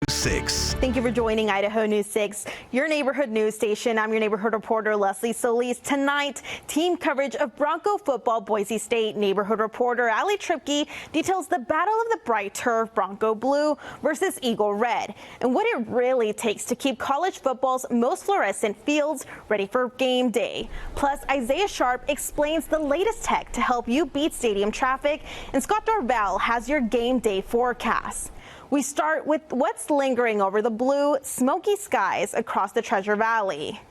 6. Thank you for joining Idaho News 6, your neighborhood news station. I'm your neighborhood reporter, Leslie Solis. Tonight, team coverage of Bronco football. Boise State neighborhood reporter Ali Tripke details the battle of the bright turf Bronco blue versus Eagle red and what it really takes to keep college football's most fluorescent fields ready for game day. Plus, Isaiah Sharp explains the latest tech to help you beat stadium traffic, and Scott Dorval has your game day forecast. We start with what's lingering over the blue, smoky skies across the Treasure Valley.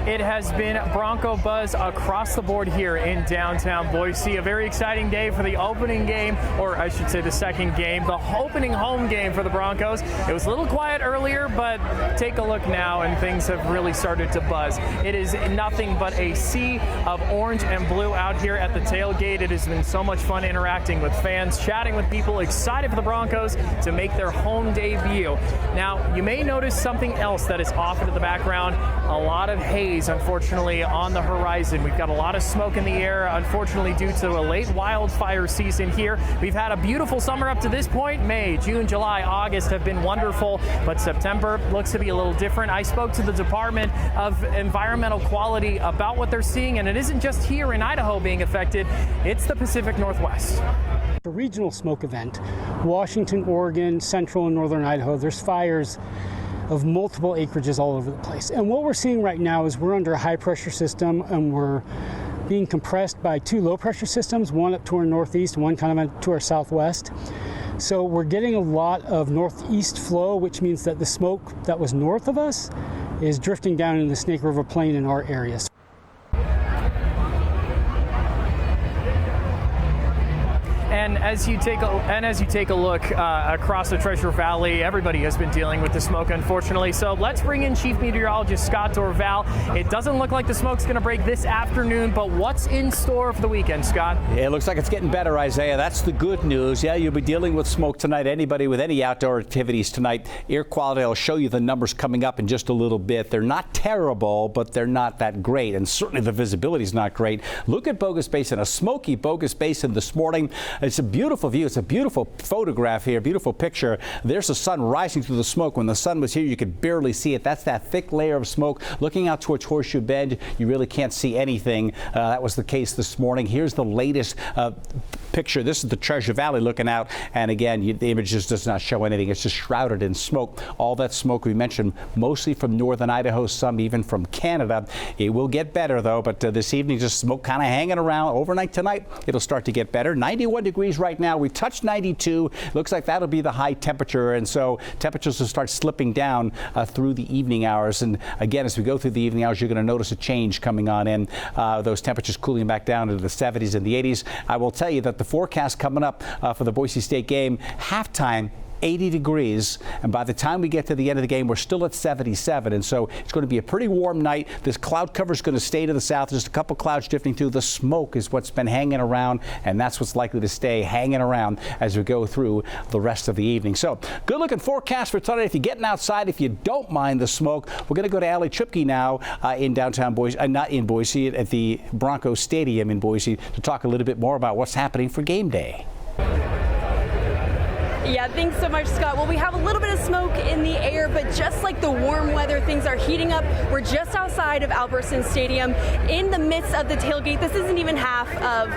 It has been Bronco buzz across the board here in downtown Boise. A very exciting day for the opening game, or I should say the second game, the opening home game for the Broncos. It was a little quiet earlier, but take a look now and things have really started to buzz. It is nothing but a sea of orange and blue out here at the tailgate. It has been so much fun interacting with fans, chatting with people excited for the Broncos to make their home debut. Now, you may notice something else that is off into the background. A lot of haze, unfortunately, on the horizon. We've got a lot of smoke in the air, unfortunately, due to a late wildfire season here. We've had a beautiful summer up to this point. May, June, July, August have been wonderful, but September looks to be a little different. I spoke to the Department of Environmental Quality about what they're seeing, and it isn't just here in Idaho being affected. It's the Pacific Northwest. A regional smoke event, Washington, Oregon, central and northern Idaho. There's fires of multiple acreages all over the place. And what we're seeing right now is we're under a high pressure system and we're being compressed by two low pressure systems, one up to our northeast, one kind of to our southwest. So we're getting a lot of northeast flow, which means that the smoke that was north of us is drifting down in the Snake River Plain in our area. And as you take a look across the Treasure Valley, everybody has been dealing with the smoke, unfortunately. So let's bring in Chief Meteorologist Scott Dorval. It doesn't look like the smoke's going to break this afternoon, but what's in store for the weekend, Scott? Yeah, it looks like it's getting better, Isaiah. That's the good news. Yeah, you'll be dealing with smoke tonight. Anybody with any outdoor activities tonight, air quality, I'll show you the numbers coming up in just a little bit. They're not terrible, but they're not that great, and certainly the visibility is not great. Look at Bogus Basin, a smoky Bogus Basin this morning. It's a beautiful view. It's a beautiful photograph here, beautiful picture. There's the sun rising through the smoke. When the sun was here, you could barely see it. That's that thick layer of smoke. Looking out towards Horseshoe Bend, you really can't see anything. That was the case this morning. Here's the latest picture. This is the Treasure Valley looking out, and again, the image just does not show anything. It's just shrouded in smoke. All that smoke we mentioned, mostly from northern Idaho, some even from Canada. It will get better though, but this evening just smoke kind of hanging around. Overnight tonight, it'll start to get better. 91 degrees right now. We touched 92. Looks like that'll be the high temperature, and so temperatures will start slipping down through the evening hours. And again, as we go through the evening hours, you're going to notice a change coming on in. Those temperatures cooling back down into the 70s and the 80s. I will tell you that the forecast coming up for the Boise State game, halftime, 80 degrees, and by the time we get to the end of the game, we're still at 77, and so it's going to be a pretty warm night. This cloud cover is going to stay to the south. Just a couple clouds drifting through. The smoke is what's been hanging around, and that's what's likely to stay hanging around as we go through the rest of the evening. So good looking forecast for tonight. If you're getting outside, if you don't mind the smoke, we're going to go to Ali Tripke now in downtown Boise, not in Boise, at the Bronco Stadium in Boise, to talk a little bit more about what's happening for game day. Yeah, thanks so much, Scott. Well, we have a little bit of smoke in the air, but just like the warm weather, things are heating up. We're just outside of Albertson Stadium in the midst of the tailgate. This isn't even half of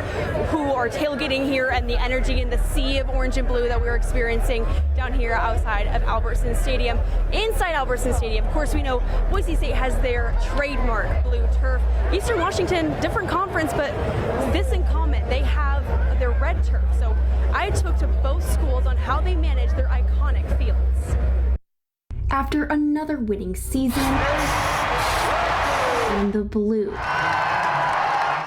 who are tailgating here and the energy and the sea of orange and blue that we're experiencing down here outside of Albertson Stadium. Inside Albertson Stadium, of course, we know Boise State has their trademark blue turf. Eastern Washington, different conference, but this in common, they have their red turf. So I took to both schools on how they manage their iconic fields. After another winning season in the blue,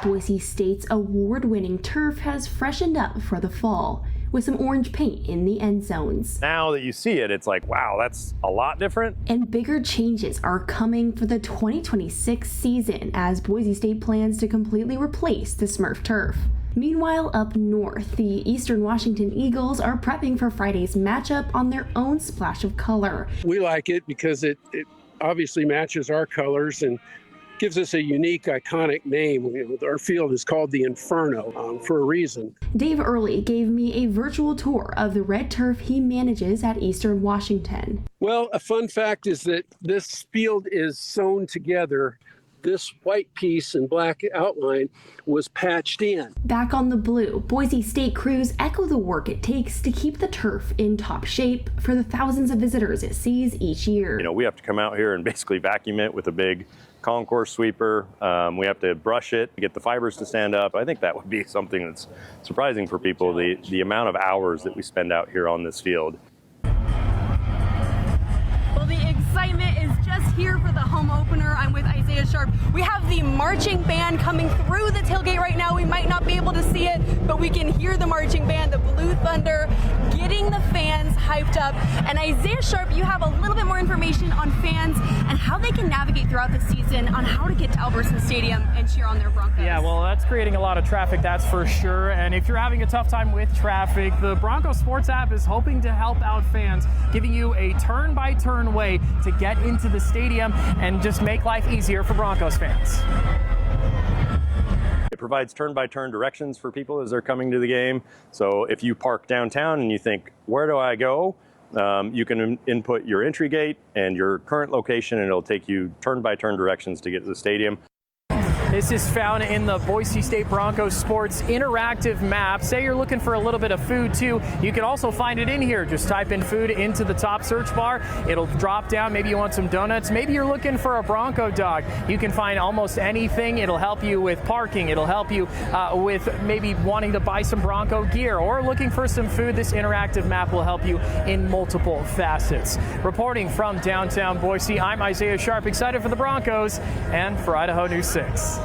Boise State's award-winning turf has freshened up for the fall with some orange paint in the end zones. Now that you see it, it's like, wow, that's a lot different. And bigger changes are coming for the 2026 season as Boise State plans to completely replace the Smurf turf. Meanwhile, up north, the Eastern Washington Eagles are prepping for Friday's matchup on their own splash of color. We like it because it obviously matches our colors, and gives us a unique, iconic name. You know, our field is called the Inferno for a reason. Dave Early gave me a virtual tour of the red turf he manages at Eastern Washington. Well, a fun fact is that this field is sewn together. This white piece and black outline was patched in. Back on the blue, Boise State crews echo the work it takes to keep the turf in top shape for the thousands of visitors it sees each year. You know, we have to come out here and basically vacuum it with a big concourse sweeper. We have to brush it, get the fibers to stand up. I think that would be something that's surprising for people, the amount of hours that we spend out here on this field. Well, the excitement is just here for the home opener. I'm with Isaiah Sharp. We have the marching band coming through the tailgate right now. We might not be able to see it, but we can hear the marching band, the Blue Thunder, getting the fans hyped up. And Isaiah Sharp, you have a little bit more information on fans and how they can navigate throughout the season on how to get to Albertson Stadium and cheer on their Broncos. Yeah, well, that's creating a lot of traffic, that's for sure. And if you're having a tough time with traffic, the Bronco Sports app is hoping to help out fans, giving you a turn-by-turn way to get into the stadium and just make life easier for Broncos fans. It provides turn-by-turn directions for people as they're coming to the game. So if you park downtown and you think, where do I go? You can input your entry gate and your current location, and it'll take you turn-by-turn directions to get to the stadium. This is found in the Boise State Broncos Sports interactive map. Say you're looking for a little bit of food too, you can also find it in here. Just type in food into the top search bar. It'll drop down. Maybe you want some donuts. Maybe you're looking for a Bronco dog. You can find almost anything. It'll help you with parking. It'll help you with maybe wanting to buy some Bronco gear or looking for some food. This interactive map will help you in multiple facets. Reporting from downtown Boise, I'm Isaiah Sharp, excited for the Broncos and for Idaho News 6.